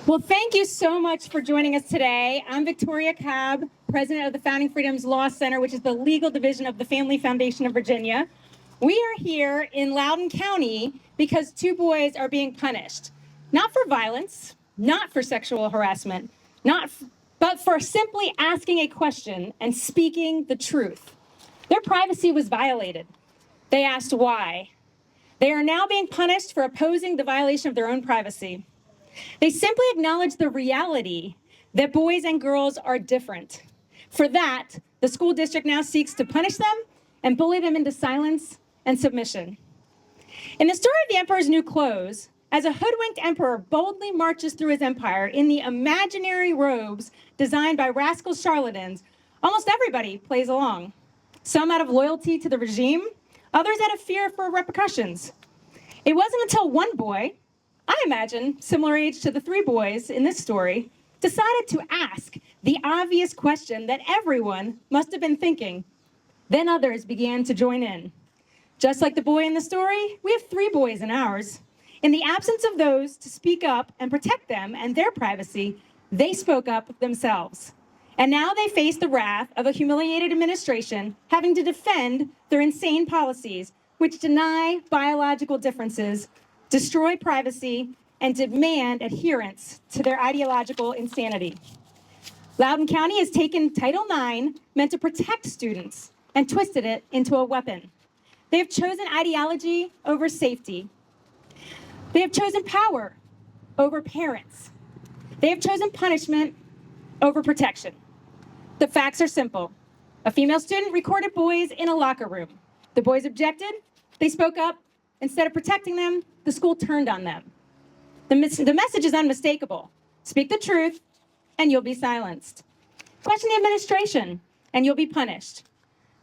Well, thank you so much for joining us today. I'm Victoria Cobb, president of the Founding Freedoms Law Center, which is the legal division of the Family Foundation of Virginia. We are here in Loudoun County because two boys are being punished, not for violence, not for sexual harassment, but for simply asking a question and speaking the truth. Their privacy was violated. They asked why. They are now being punished for opposing the violation of their own privacy. They simply acknowledge the reality that boys and girls are different. For that, the school district now seeks to punish them and bully them into silence and submission. In the story of the Emperor's New Clothes, as a hoodwinked emperor boldly marches through his empire in the imaginary robes designed by rascal charlatans, almost everybody plays along. Some out of loyalty to the regime, others out of fear for repercussions. It wasn't until one boy, I imagine, similar age to the three boys in this story, decided to ask the obvious question that everyone must have been thinking. Then others began to join in. Just like the boy in the story, we have three boys in ours. In the absence of those to speak up and protect them and their privacy, they spoke up themselves. And now they face the wrath of a humiliated administration having to defend their insane policies, which deny biological differences, destroy privacy, and demand adherence to their ideological insanity. Loudoun County has taken Title IX, meant to protect students, and twisted it into a weapon. They have chosen ideology over safety. They have chosen power over parents. They have chosen punishment over protection. The facts are simple. A female student recorded boys in a locker room. The boys objected. They spoke up. Instead of protecting them, the school turned on them. The message is unmistakable. Speak the truth, and you'll be silenced. Question the administration, and you'll be punished.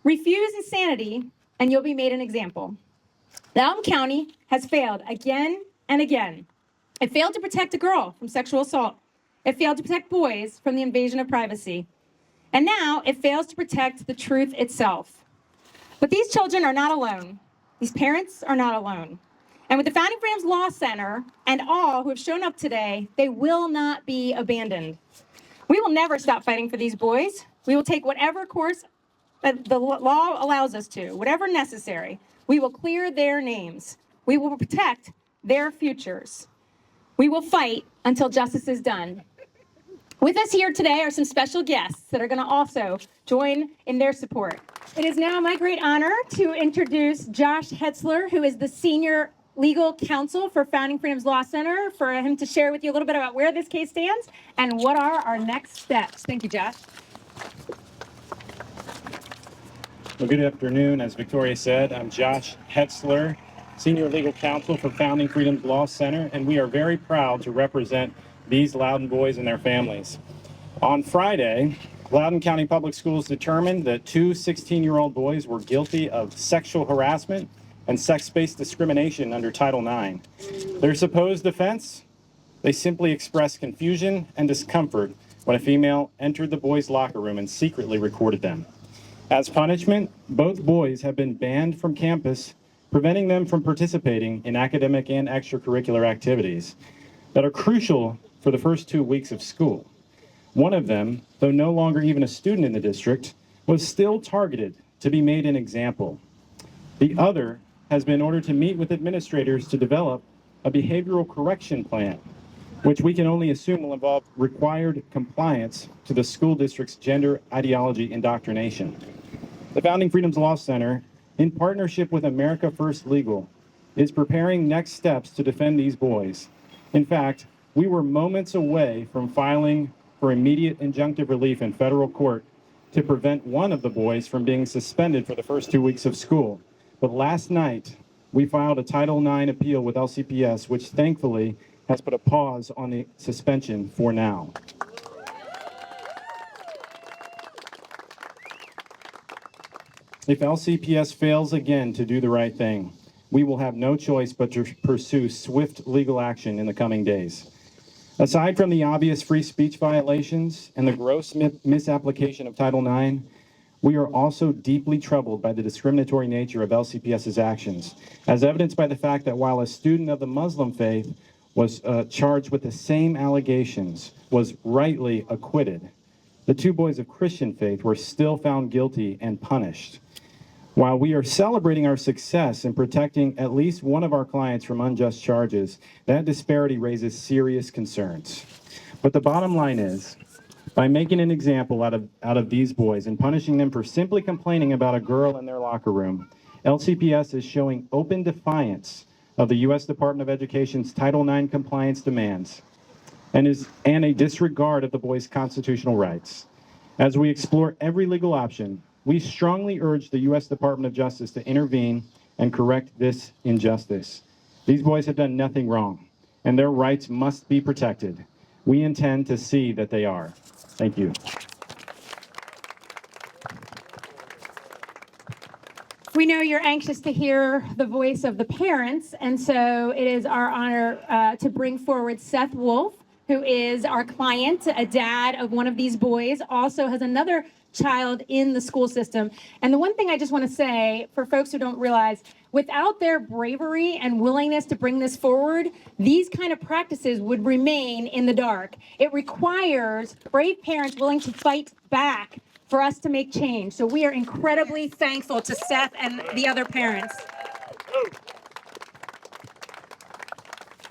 Refuse insanity, and you'll be made an example. Loudoun County has failed again and again. It failed to protect a girl from sexual assault. It failed to protect boys from the invasion of privacy. And now it fails to protect the truth itself. But these children are not alone. These parents are not alone. And with the Founding Freedoms Law Center and all who have shown up today, they will not be abandoned. We will never stop fighting for these boys. We will take whatever course the law allows us to, whatever necessary. We will clear their names. We will protect their futures. We will fight until justice is done. With us here today are some special guests that are going to also join in their support. It is now my great honor to introduce Josh Hetzler, who is the Senior Legal Counsel for Founding Freedoms Law Center, for him to share with you a little bit about where this case stands and what are our next steps. Thank you, Josh. Well, good afternoon. As Victoria said, I'm Josh Hetzler, Senior Legal Counsel for Founding Freedoms Law Center, and we are very proud to represent these Loudoun boys and their families. On Friday, Loudoun County Public Schools determined that two 16-year-old boys were guilty of sexual harassment and sex-based discrimination under Title IX. Their supposed defense? They simply expressed confusion and discomfort when a female entered the boys' locker room and secretly recorded them. As punishment, both boys have been banned from campus, preventing them from participating in academic and extracurricular activities that are crucial for the first 2 weeks of school. One of them, though no longer even a student in the district, was still targeted to be made an example. The other has been ordered to meet with administrators to develop a behavioral correction plan, which we can only assume will involve required compliance to the school district's gender ideology indoctrination. The Founding Freedoms Law Center, in partnership with America First Legal, is preparing next steps to defend these boys. In fact, we were moments away from filing for immediate injunctive relief in federal court to prevent one of the boys from being suspended for the first 2 weeks of school. But last night, we filed a Title IX appeal with LCPS, which thankfully has put a pause on the suspension for now. If LCPS fails again to do the right thing, we will have no choice but to pursue swift legal action in the coming days. Aside from the obvious free speech violations and the gross misapplication of Title IX, we are also deeply troubled by the discriminatory nature of LCPS's actions, as evidenced by the fact that while a student of the Muslim faith, was charged with the same allegations, was rightly acquitted. The two boys of Christian faith were still found guilty and punished. While we are celebrating our success in protecting at least one of our clients from unjust charges, that disparity raises serious concerns. But the bottom line is, by making an example out of these boys and punishing them for simply complaining about a girl in their locker room, LCPS is showing open defiance of the U.S. Department of Education's Title IX compliance demands and a disregard of the boys' constitutional rights. As we explore every legal option, we strongly urge the U.S. Department of Justice to intervene and correct this injustice. These boys have done nothing wrong, and their rights must be protected. We intend to see that they are. Thank you. We know you're anxious to hear the voice of the parents, and so it is our honor to bring forward Seth Wolf, who is our client, a dad of one of these boys, also has another child in the school system. And the one thing I just want to say for folks who don't realize, without their bravery and willingness to bring this forward, these kind of practices would remain in the dark. It requires brave parents willing to fight back for us to make change. So we are incredibly thankful to Seth and the other parents.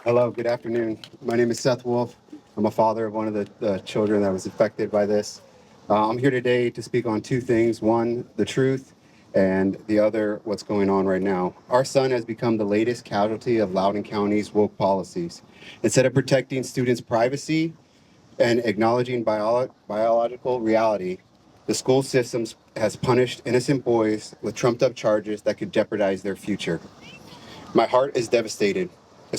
Hello, good afternoon. My name is Seth Wolf. I'm a father of one of the children that was affected by this. I'm here today to speak on two things. One, the truth, and the other, what's going on right now. Our son has become the latest casualty of Loudoun County's woke policies. Instead of protecting students' privacy and acknowledging biological reality, the school system has punished innocent boys with trumped-up charges that could jeopardize their future. My heart is devastated. Our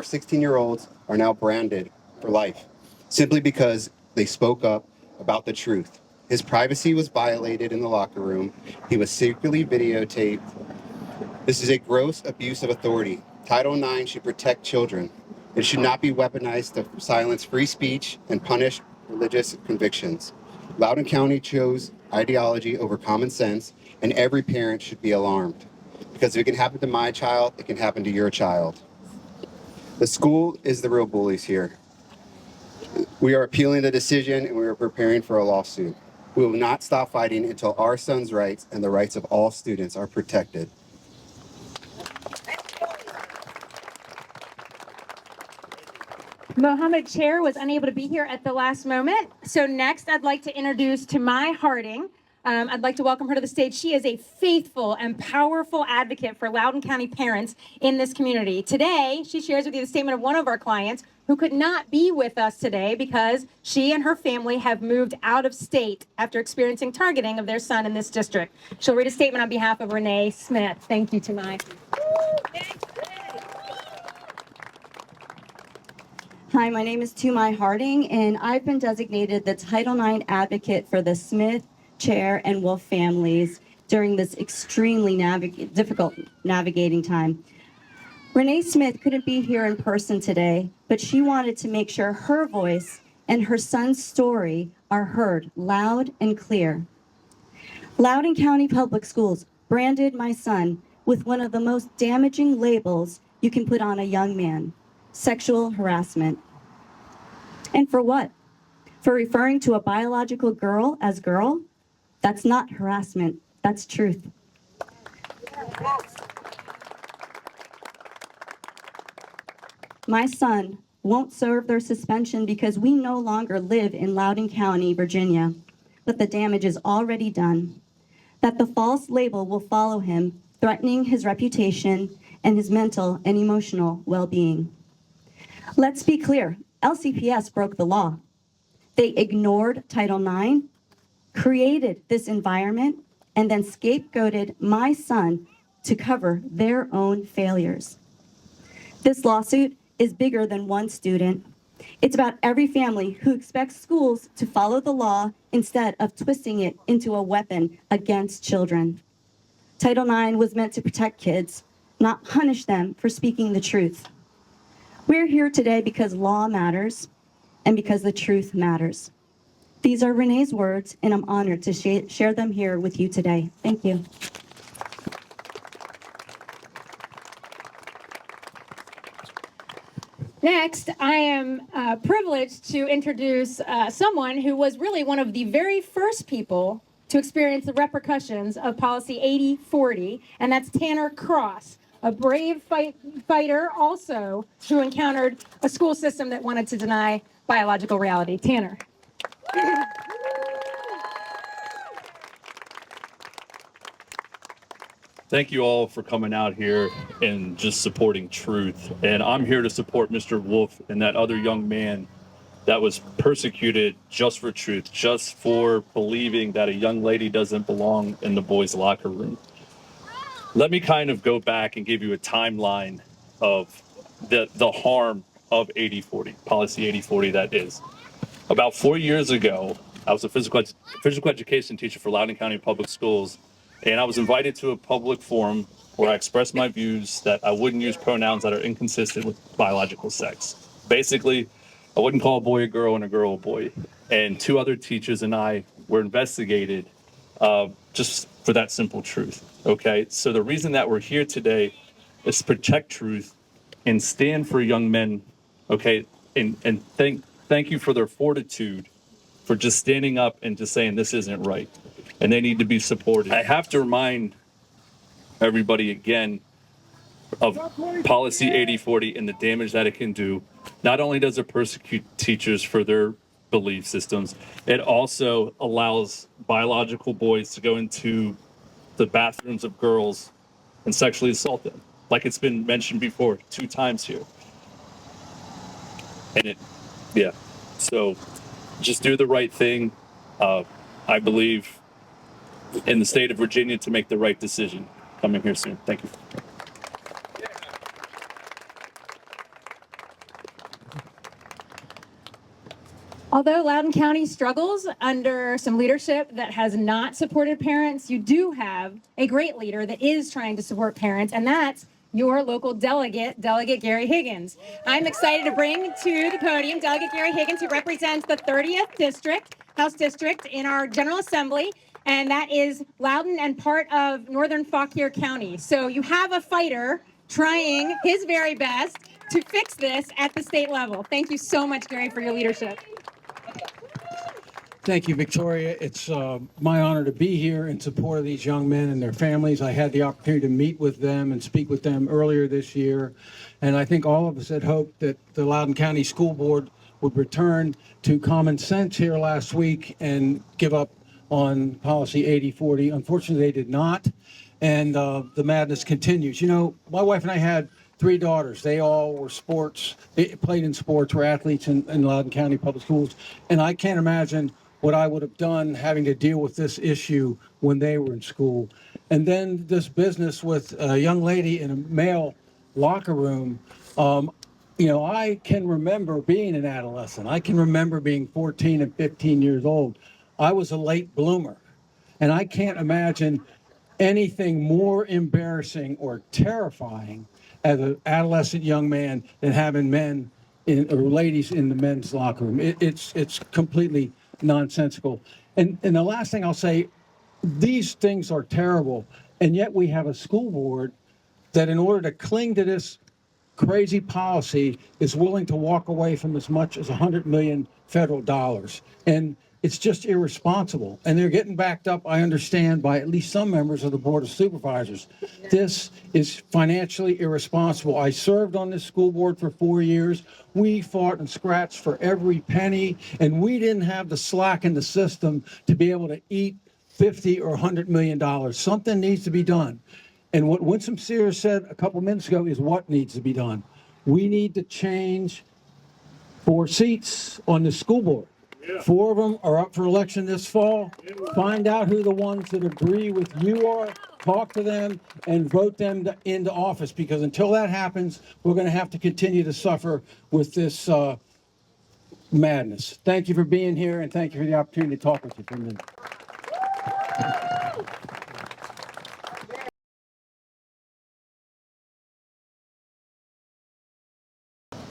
16-year-olds are now branded for life simply because they spoke up about the truth. His privacy was violated in the locker room. He was secretly videotaped. This is a gross abuse of authority. Title IX should protect children. It should not be weaponized to silence free speech and punish religious convictions. Loudoun County chose ideology over common sense, and every parent should be alarmed. Because if it can happen to my child, it can happen to your child. The school is the real bullies here. We are appealing the decision, and we are preparing for a lawsuit. We will not stop fighting until our son's rights and the rights of all students are protected. Mohammed Chair was unable to be here at the last moment. So next, I'd like to introduce Tamai Harding. I'd like to welcome her to the stage. She is a faithful and powerful advocate for Loudoun County parents in this community. Today, she shares with you the statement of one of our clients who could not be with us today because she and her family have moved out of state after experiencing targeting of their son in this district. She'll read a statement on behalf of Renee Smith. Thank you, Tamai. Hi, my name is Tamai Harding, and I've been designated the Title IX advocate for the Smith, Chair, and Wolf families during this extremely difficult navigating time. Renee Smith couldn't be here in person today, but she wanted to make sure her voice and her son's story are heard loud and clear. Loudoun County Public Schools branded my son with one of the most damaging labels you can put on a young man: sexual harassment. And for what? For referring to a biological girl as girl? That's not harassment, that's truth. My son won't serve their suspension because we no longer live in Loudoun County, Virginia, but the damage is already done. That the false label will follow him, threatening his reputation and his mental and emotional well-being. Let's be clear, LCPS broke the law. They ignored Title IX, created this environment, and then scapegoated my son to cover their own failures. This lawsuit is bigger than one student. It's about every family who expects schools to follow the law instead of twisting it into a weapon against children. Title IX was meant to protect kids, not punish them for speaking the truth. We're here today because law matters and because the truth matters. These are Renee's words, and I'm honored to share them here with you today. Thank you. Next, I am privileged to introduce someone who was really one of the very first people to experience the repercussions of Policy 8040, and that's Tanner Cross, a brave fighter also who encountered a school system that wanted to deny biological reality. Tanner. Thank you all for coming out here and just supporting truth. And I'm here to support Mr. Wolf and that other young man that was persecuted just for truth, just for believing that a young lady doesn't belong in the boys' locker room. Let me kind of go back and give you a timeline of the harm of 8040, policy 8040 that is. About 4 years ago, I was a physical education teacher for Loudoun County Public Schools, and I was invited to a public forum where I expressed my views that I wouldn't use pronouns that are inconsistent with biological sex. Basically, I wouldn't call a boy a girl and a girl a boy. And 2 other teachers and I were investigated just for that simple truth. Okay, so the reason that we're here today is to protect truth and stand for young men. Okay, and thank you for their fortitude for just standing up and just saying this isn't right, and they need to be supported. I have to remind everybody again of policy 8040 and the damage that it can do. Not only does it persecute teachers for their belief systems, it also allows biological boys to go into the bathrooms of girls and sexually assault them, like it's been mentioned before 2 times here. And so just do the right thing. I believe in the state of Virginia to make the right decision. Coming here soon. Thank you. Although Loudoun County struggles under some leadership that has not supported parents, you do have a great leader that is trying to support parents, and that's your local delegate, Delegate Gary Higgins. I'm excited to bring to the podium Delegate Gary Higgins, who represents the 30th District, House District in our General Assembly, and that is Loudoun and part of northern Fauquier County. So you have a fighter trying his very best to fix this at the state level. Thank you so much, Gary, for your leadership. Thank you, Victoria. It's my honor to be here in support of these young men and their families. I had the opportunity to meet with them and speak with them earlier this year, and I think all of us had hoped that the Loudoun County School Board would return to common sense here last week and give up on policy 8040. Unfortunately, they did not, and the madness continues. You know, my wife and I had 3 daughters. They all were they played in sports, were athletes in Loudoun County Public Schools, and I can't imagine what I would have done having to deal with this issue when they were in school. And then this business with a young lady in a male locker room. You know, I can remember being an adolescent. I can remember being 14 and 15 years old. I was a late bloomer, and I can't imagine anything more embarrassing or terrifying as an adolescent young man than having men or ladies in the men's locker room. It's completely nonsensical. And the last thing I'll say, these things are terrible, and yet we have a school board that, in order to cling to this crazy policy, is willing to walk away from as much as $100 million federal dollars. And it's just irresponsible. And they're getting backed up, I understand, by at least some members of the Board of Supervisors. This is financially irresponsible. I served on this school board for 4 years. We fought and scratched for every penny, and we didn't have the slack in the system to be able to eat $50 or $100 million. Something needs to be done. And what Winsome Sears said a couple minutes ago is what needs to be done. We need to change 4 seats on the school board. 4 of them are up for election this fall. Find out who the ones that agree with you are, talk to them, and vote them into office, because until that happens, we're going to have to continue to suffer with this madness. Thank you for being here, and thank you for the opportunity to talk with you for a minute.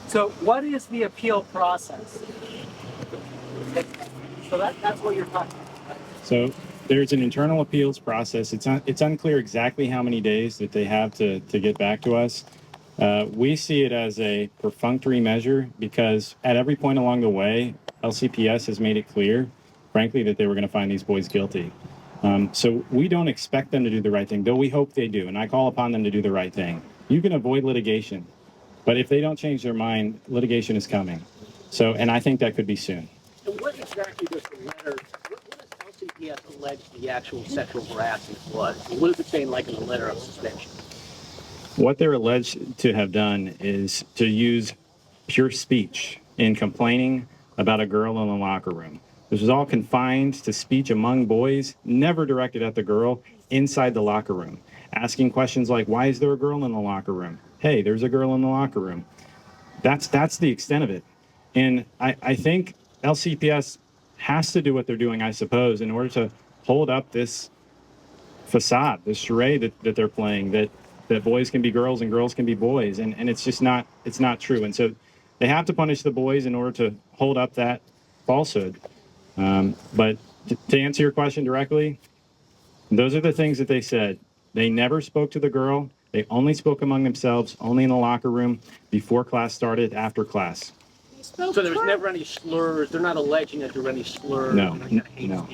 So what is the appeal process? So that's what you're talking about. So there's an internal appeals process. It's unclear exactly how many days that they have to get back to us. We see it as a perfunctory measure because at every point along the way, LCPS has made it clear, frankly, that they were going to find these boys guilty. So we don't expect them to do the right thing, though we hope they do, and I call upon them to do the right thing. You can avoid litigation, but if they don't change their mind, litigation is coming. So, and I think that could be soon. And what exactly does the letter, what does LCPS allege the actual sexual harassment was? What is it saying, like in the letter of suspension? What they're alleged to have done is to use pure speech in complaining about a girl in the locker room. This was all confined to speech among boys, never directed at the girl inside the locker room. Asking questions like, why is there a girl in the locker room? Hey, there's a girl in the locker room. That's the extent of it. And I think LCPS has to do what they're doing, I suppose, in order to hold up this facade, this charade that they're playing, that boys can be girls and girls can be boys. And it's just not, it's not true. And so they have to punish the boys in order to hold up that falsehood. But to answer your question directly, those are the things that they said. They never spoke to the girl. They only spoke among themselves, only in the locker room, before class started, after class. So there was never any slurs. They're not alleging that there were any slurs. No, No.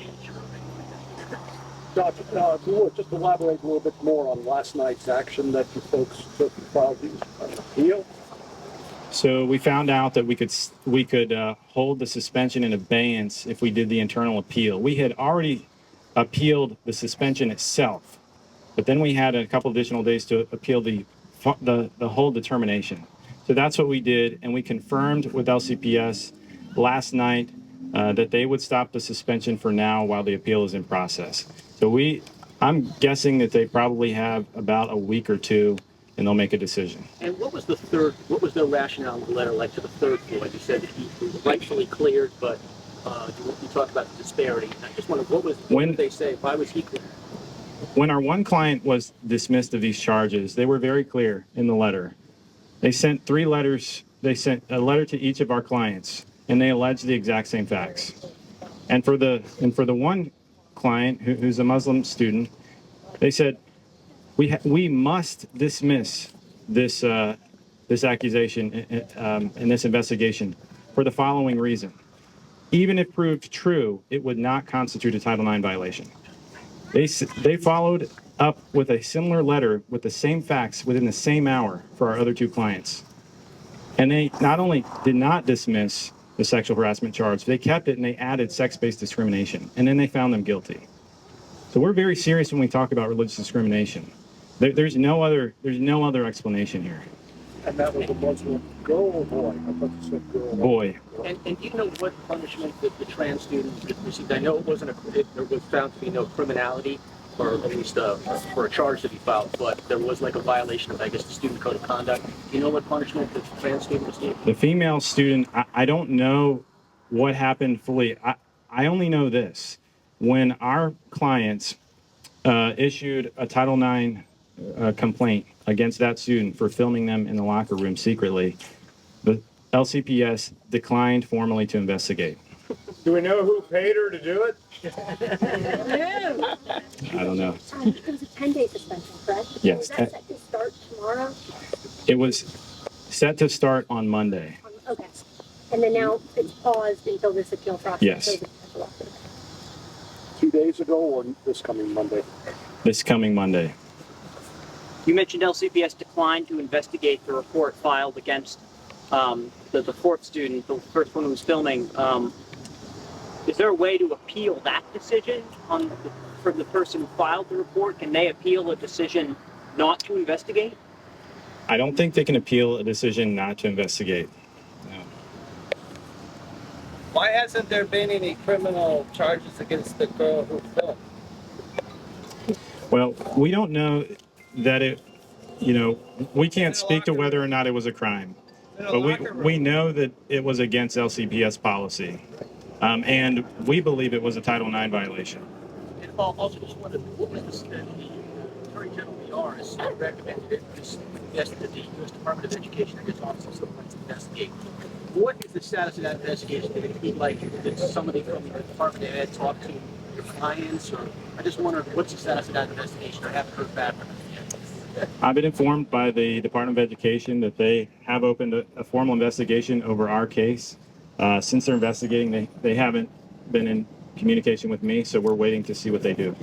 Josh, if you would just elaborate a little bit more on last night's action that you folks took and filed these appeal. So we found out that we could hold the suspension in abeyance if we did the internal appeal. We had already appealed the suspension itself, but then we had a couple additional days to appeal the whole determination. So that's what we did, and we confirmed with LCPS last night that they would stop the suspension for now while the appeal is in process. So I'm guessing that they probably have about a week or two, and they'll make a decision. And what was their rationale in the letter like to the third boy? You said that he was rightfully cleared, but you talked about the disparity. I just wondered, what did they say? Why was he cleared? When our one client was dismissed of these charges, they were very clear in the letter. They sent 3 letters. They sent a letter to each of our clients, and they alleged the exact same facts. And for the one client who's a Muslim student, they said, we must dismiss this accusation in this investigation for the following reason. Even if proved true, it would not constitute a Title IX violation. They followed up with a similar letter with the same facts within the same hour for our other 2 clients. And they not only did not dismiss the sexual harassment charge, they kept it and they added sex-based discrimination. And then they found them guilty. So we're very serious when we talk about religious discrimination. There's no other explanation here. And that was a Muslim girl or boy? I thought you said girl. Boy. And do you know what punishment that the trans student received? I know it wasn't there was found to be no criminality, or at least for a charge that he filed, but there was like a violation of, I guess, the student code of conduct. Do you know what punishment the trans student received? The female student, I don't know what happened fully. I only know this. When our clients issued a Title IX complaint against that student for filming them in the locker room secretly, the LCPS declined formally to investigate. Do we know who paid her to do it? I don't know. It was a 10-day suspension, correct? Yes. Was that set to start tomorrow? It was set to start on Monday. Okay. And then now it's paused until this appeal process. Yes. 2 days ago or this coming Monday? This coming Monday. You mentioned LCPS declined to investigate the report filed against the fourth student, the first one who was filming. Is there a way to appeal that decision from the person who filed the report? Can they appeal a decision not to investigate? I don't think they can appeal a decision not to investigate. No. Why hasn't there been any criminal charges against the girl who filmed? Well, we don't know that we can't speak to whether or not it was a crime. But we know that it was against LCPS policy. And we believe it was a Title IX violation. And also just wondered, what was the Attorney General has recommended it, suggested that the U.S. Department of Education, I guess, also sometimes investigate. What is the status of that investigation? Did it feel like did somebody from the Department of Ed talk to your clients, or I just wondered what's the status of that investigation? I haven't heard back from them yet. I've been informed by the Department of Education that they have opened a formal investigation over our case. Since they're investigating, they haven't been in communication with me, so we're waiting to see what they do.